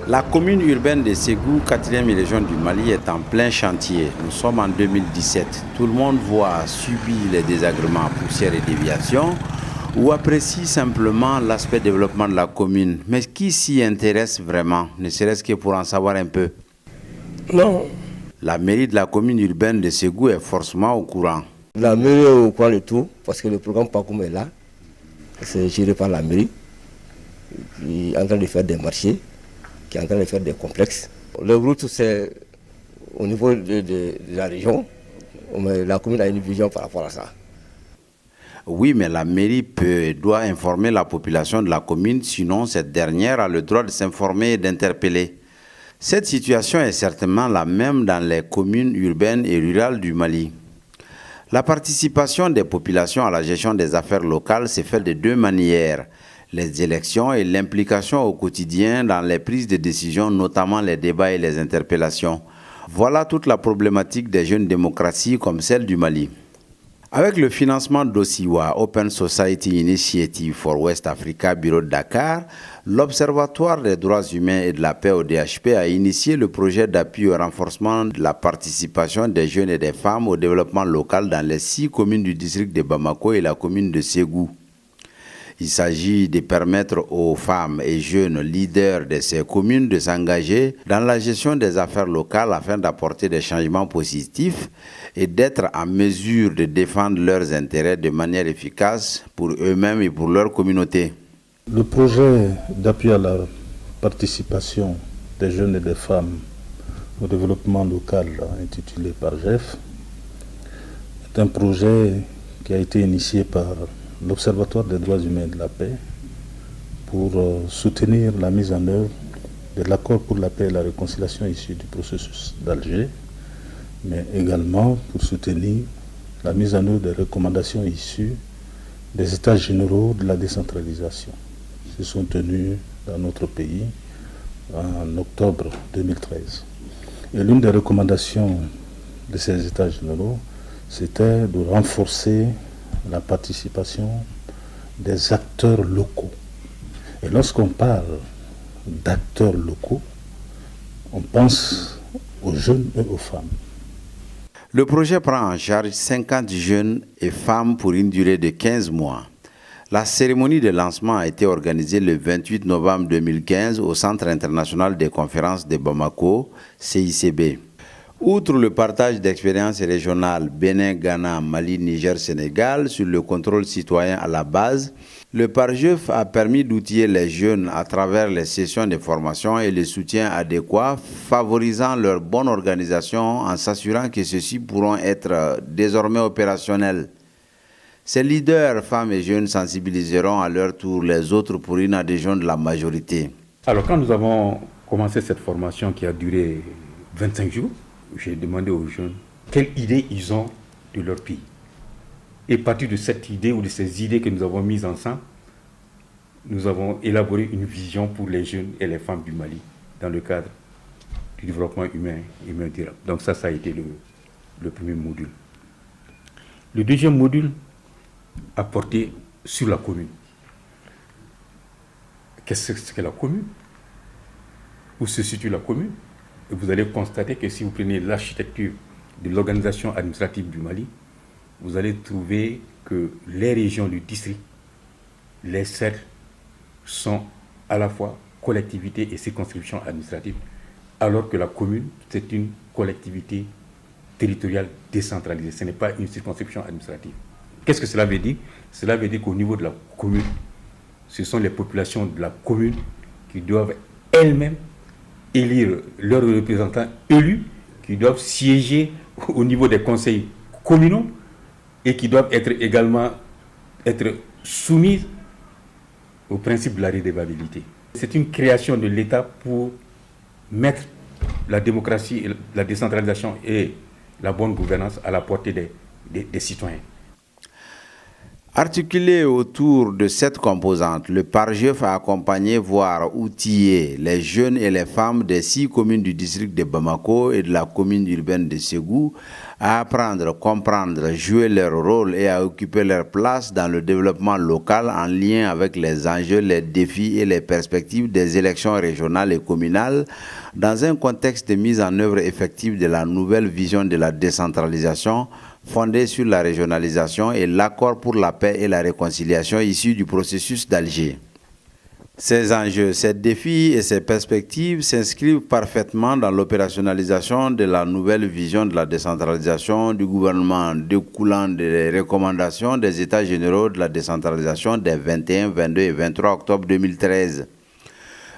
La commune urbaine de Ségou, 4e région du Mali, est en plein chantier. Nous sommes en 2017. Tout le monde voit subir les désagréments, poussière et déviation ou apprécie simplement l'aspect développement de la commune. Mais qui s'y intéresse vraiment, ne serait-ce que pour en savoir un peu? Non. La mairie de la commune urbaine de Ségou est forcément au courant. La mairie est au courant de tout parce que le programme Pakoum est là. C'est géré par la mairie qui est en train de faire des marchés, qui est en train de faire des complexes. Les routes, c'est au niveau de la région, mais la commune a une vision par rapport à ça. Oui, mais la mairie peut et doit informer la population de la commune, sinon cette dernière a le droit de s'informer et d'interpeller. Cette situation est certainement la même dans les communes urbaines et rurales du Mali. La participation des populations à la gestion des affaires locales se fait de deux manières: les élections et l'implication au quotidien dans les prises de décision, notamment les débats et les interpellations. Voilà toute la problématique des jeunes démocraties comme celle du Mali. Avec le financement d'OSIWA, Open Society Initiative for West Africa, bureau de Dakar, l'Observatoire des droits humains et de la paix au DHP a initié le projet d'appui au renforcement de la participation des jeunes et des femmes au développement local dans les 6 communes du district de Bamako et la commune de Ségou. Il s'agit de permettre aux femmes et jeunes leaders de ces communes de s'engager dans la gestion des affaires locales afin d'apporter des changements positifs et d'être en mesure de défendre leurs intérêts de manière efficace pour eux-mêmes et pour leur communauté. Le projet d'appui à la participation des jeunes et des femmes au développement local intitulé par GEF est un projet qui a été initié par l'Observatoire des droits humains et de la paix pour soutenir la mise en œuvre de l'accord pour la paix et la réconciliation issu du processus d'Alger, mais également pour soutenir la mise en œuvre des recommandations issues des États généraux de la décentralisation qui se sont tenus dans notre pays en octobre 2013. Et l'une des recommandations de ces États généraux, c'était de renforcer la participation des acteurs locaux. Et lorsqu'on parle d'acteurs locaux, on pense aux jeunes et aux femmes. Le projet prend en charge 50 jeunes et femmes pour une durée de 15 mois. La cérémonie de lancement a été organisée le 28 novembre 2015 au Centre international des conférences de Bamako, CICB. Outre le partage d'expériences régionales Bénin, Ghana, Mali, Niger, Sénégal sur le contrôle citoyen à la base, le PARJEF a permis d'outiller les jeunes à travers les sessions de formation et le soutien adéquat, favorisant leur bonne organisation en s'assurant que ceux-ci pourront être désormais opérationnels. Ces leaders, femmes et jeunes, sensibiliseront à leur tour les autres pour une adhésion de la majorité. Alors quand nous avons commencé cette formation qui a duré 25 jours, j'ai demandé aux jeunes quelle idée ils ont de leur pays. Et à partir de cette idée ou de ces idées que nous avons mises ensemble, nous avons élaboré une vision pour les jeunes et les femmes du Mali dans le cadre du développement humain durable. Donc ça a été le premier module. Le deuxième module a porté sur la commune. Qu'est-ce que la commune? Où se situe la commune? Et vous allez constater que si vous prenez l'architecture de l'organisation administrative du Mali, vous allez trouver que les régions du district, les cercles, sont à la fois collectivité et circonscription administrative, alors que la commune, c'est une collectivité territoriale décentralisée. Ce n'est pas une circonscription administrative. Qu'est-ce que cela veut dire? Cela veut dire qu'au niveau de la commune, ce sont les populations de la commune qui doivent elles-mêmes élire leurs représentants élus, qui doivent siéger au niveau des conseils communaux et qui doivent également être soumises au principe de la redevabilité. C'est une création de l'État pour mettre la démocratie, la décentralisation et la bonne gouvernance à la portée des citoyens. Articulé autour de cette composante, le PARJEF a accompagné, voire outillé les jeunes et les femmes des 6 communes du district de Bamako et de la commune urbaine de Ségou à apprendre, comprendre, jouer leur rôle et à occuper leur place dans le développement local en lien avec les enjeux, les défis et les perspectives des élections régionales et communales dans un contexte de mise en œuvre effective de la nouvelle vision de la décentralisation fondée sur la régionalisation et l'accord pour la paix et la réconciliation issu du processus d'Alger. Ces enjeux, ces défis et ces perspectives s'inscrivent parfaitement dans l'opérationnalisation de la nouvelle vision de la décentralisation du gouvernement découlant des recommandations des États généraux de la décentralisation des 21, 22 et 23 octobre 2013.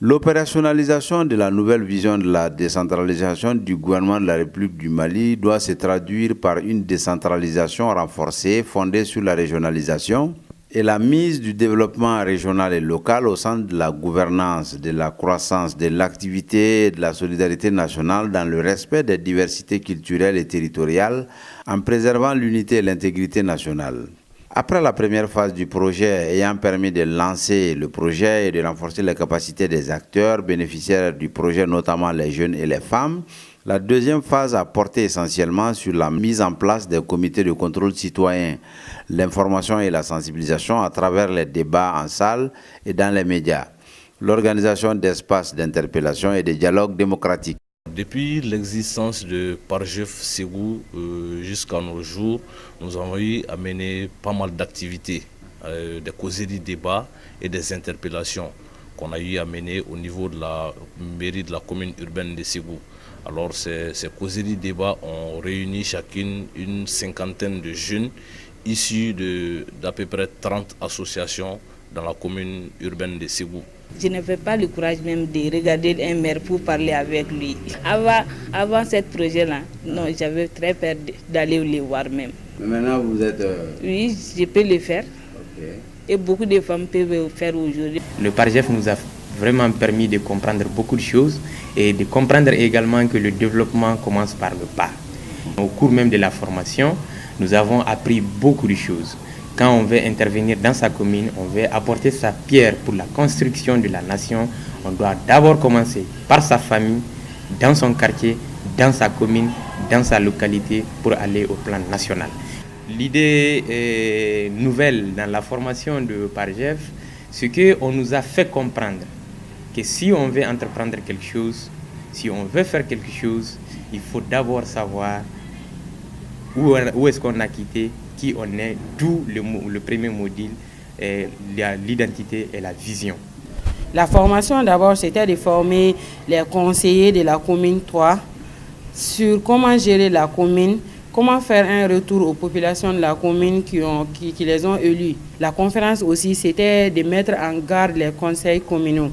L'opérationnalisation de la nouvelle vision de la décentralisation du gouvernement de la République du Mali doit se traduire par une décentralisation renforcée fondée sur la régionalisation et la mise du développement régional et local au centre de la gouvernance, de la croissance, de l'activité et de la solidarité nationale dans le respect des diversités culturelles et territoriales en préservant l'unité et l'intégrité nationale. Après la première phase du projet ayant permis de lancer le projet et de renforcer les capacités des acteurs bénéficiaires du projet, notamment les jeunes et les femmes, la deuxième phase a porté essentiellement sur la mise en place des comités de contrôle citoyen, l'information et la sensibilisation à travers les débats en salle et dans les médias, l'organisation d'espaces d'interpellation et de dialogue démocratique. Depuis l'existence de PARJEF Ségou jusqu'à nos jours, nous avons eu à mener pas mal d'activités, des causeries, débats et des interpellations qu'on a eu à mener au niveau de la mairie de la commune urbaine de Ségou. Alors ces causeries, débats ont réuni chacune une 50aine de jeunes issus d'à peu près 30 associations dans la commune urbaine de Ségou. Je n'avais pas le courage même de regarder un maire pour parler avec lui. Avant ce projet-là, non, j'avais très peur d'aller le voir même. Mais maintenant vous êtes... Oui, je peux le faire. Okay. Et beaucoup de femmes peuvent le faire aujourd'hui. Le PARJEF nous a vraiment permis de comprendre beaucoup de choses et de comprendre également que le développement commence par le pas. Au cours même de la formation, nous avons appris beaucoup de choses. Quand on veut intervenir dans sa commune, on veut apporter sa pierre pour la construction de la nation, on doit d'abord commencer par sa famille, dans son quartier, dans sa commune, dans sa localité pour aller au plan national. L'idée nouvelle dans la formation de PARJEF, c'est qu'on nous a fait comprendre que si on veut entreprendre quelque chose, si on veut faire quelque chose, il faut d'abord savoir où est-ce qu'on a quitté, qui on est, d'où le premier module, l'identité et la vision. La formation d'abord c'était de former les conseillers de la commune 3 sur comment gérer la commune, comment faire un retour aux populations de la commune qui les ont élus. La conférence aussi c'était de mettre en garde les conseils communaux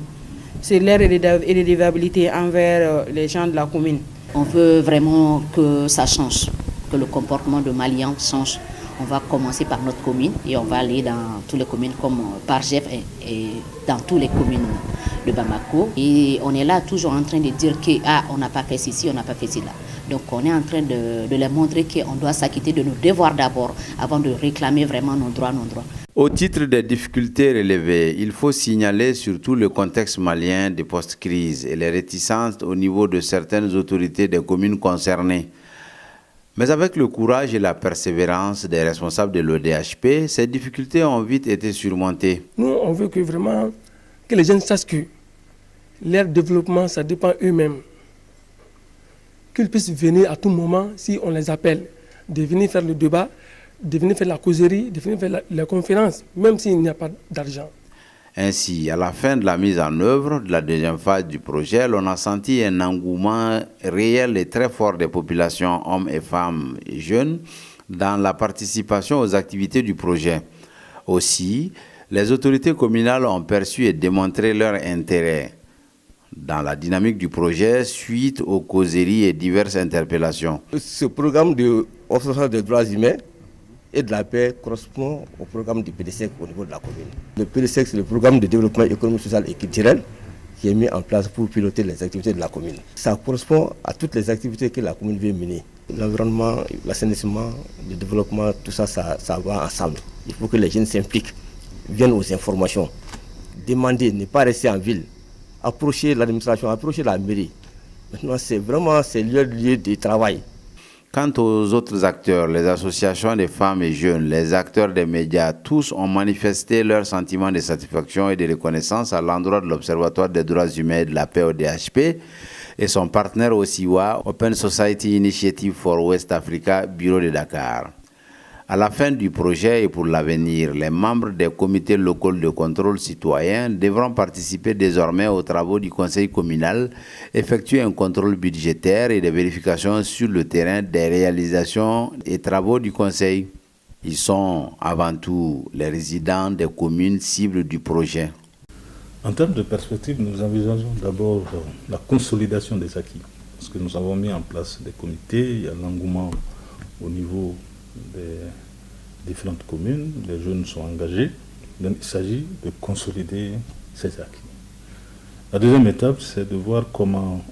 sur leur irrédevabilité envers les gens de la commune. On veut vraiment que ça change, que le comportement de Maliens change. On va commencer par notre commune et on va aller dans toutes les communes comme PARJEF et dans toutes les communes de Bamako. Et on est là toujours en train de dire qu'on n'a pas fait ceci, on n'a pas fait cela. Donc on est en train de leur montrer qu'on doit s'acquitter de nos devoirs d'abord avant de réclamer vraiment nos droits. Au titre des difficultés relevées, il faut signaler surtout le contexte malien de post-crise et les réticences au niveau de certaines autorités des communes concernées. Mais avec le courage et la persévérance des responsables de l'ODHP, ces difficultés ont vite été surmontées. Nous, on veut que vraiment que les jeunes sachent que leur développement, ça dépend eux-mêmes. Qu'ils puissent venir à tout moment, si on les appelle, de venir faire le débat, de venir faire la causerie, de venir faire la conférence, même s'il n'y a pas d'argent. Ainsi, à la fin de la mise en œuvre de la deuxième phase du projet, l'on a senti un engouement réel et très fort des populations, hommes et femmes et jeunes, dans la participation aux activités du projet. Aussi, les autorités communales ont perçu et démontré leur intérêt dans la dynamique du projet suite aux causeries et diverses interpellations. Ce programme de observation des droits humains et de la paix correspond au programme du PDSEC au niveau de la commune. Le PDSEC, c'est le programme de développement économique, social et culturel qui est mis en place pour piloter les activités de la commune. Ça correspond à toutes les activités que la commune veut mener. l'environnement, l'assainissement, le développement, tout ça, ça va ensemble. Il faut que les jeunes s'impliquent, viennent aux informations, demander, ne pas rester en ville, approcher l'administration, approcher la mairie. Maintenant, c'est leur lieu de travail. Quant aux autres acteurs, les associations des femmes et jeunes, les acteurs des médias, tous ont manifesté leur sentiment de satisfaction et de reconnaissance à l'endroit de l'Observatoire des droits humains et de la paix ODHP et son partenaire au SIWA, Open Society Initiative for West Africa, bureau de Dakar. À la fin du projet et pour l'avenir, les membres des comités locaux de contrôle citoyen devront participer désormais aux travaux du conseil communal, effectuer un contrôle budgétaire et des vérifications sur le terrain des réalisations et travaux du conseil. Ils sont avant tout les résidents des communes cibles du projet. En termes de perspective, nous envisageons d'abord la consolidation des acquis. Parce que nous avons mis en place des comités, il y a l'engouement au niveau des différentes communes, les jeunes sont engagés, donc il s'agit de consolider ces acquis. La deuxième étape, c'est de voir comment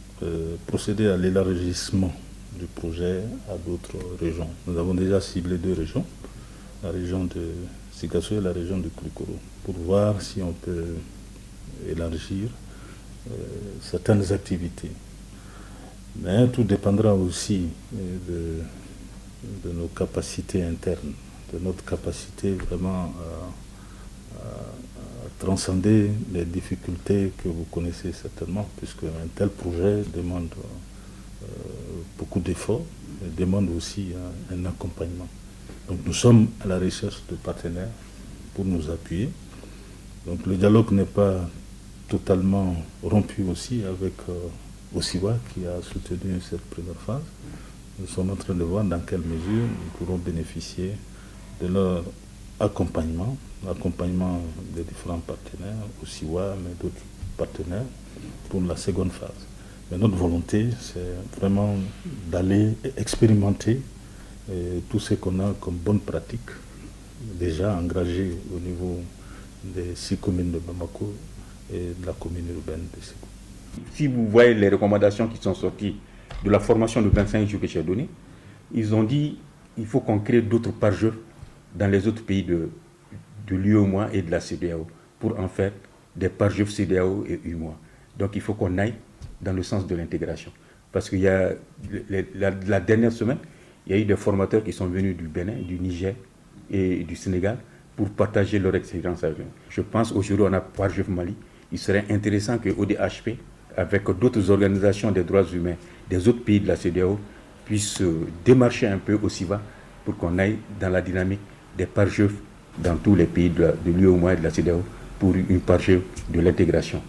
procéder à l'élargissement du projet à d'autres régions. Nous avons déjà ciblé 2 régions, la région de Sikasso et la région de Koulikoro, pour voir si on peut élargir certaines activités. Mais tout dépendra aussi de nos capacités internes, de notre capacité vraiment à transcender les difficultés que vous connaissez certainement, puisque un tel projet demande beaucoup d'efforts et demande aussi un accompagnement. Donc nous sommes à la recherche de partenaires pour nous appuyer. Donc le dialogue n'est pas totalement rompu aussi avec OSIWA qui a soutenu cette première phase. Nous sommes en train de voir dans quelle mesure nous pourrons bénéficier de leur accompagnement des différents partenaires, OSIWA, mais d'autres partenaires, pour la seconde phase. Mais notre volonté, c'est vraiment d'aller expérimenter tout ce qu'on a comme bonne pratique, déjà engagé au niveau des 6 communes de Bamako et de la commune urbaine de Sékou. Si vous voyez les recommandations qui sont sorties de la formation de 25 jours que j'ai donnée, ils ont dit qu'il faut qu'on crée d'autres pare-jeux dans les autres pays de l'UEMOA et de la CEDEAO pour en faire des pare-jeux CEDEAO et UEMOA. Donc il faut qu'on aille dans le sens de l'intégration. Parce qu'il y a la dernière semaine, il y a eu des formateurs qui sont venus du Bénin, du Niger et du Sénégal pour partager leur expérience avec nous. Je pense aujourd'hui on a pare-jeux Mali. Il serait intéressant que ODHP, avec d'autres organisations des droits humains des autres pays de la CEDEAO, puisse démarcher un peu au SIWA pour qu'on aille dans la dynamique des pare-jeux dans tous les pays de l'UEMOA et de la CEDEAO pour une pare-jeu de l'intégration.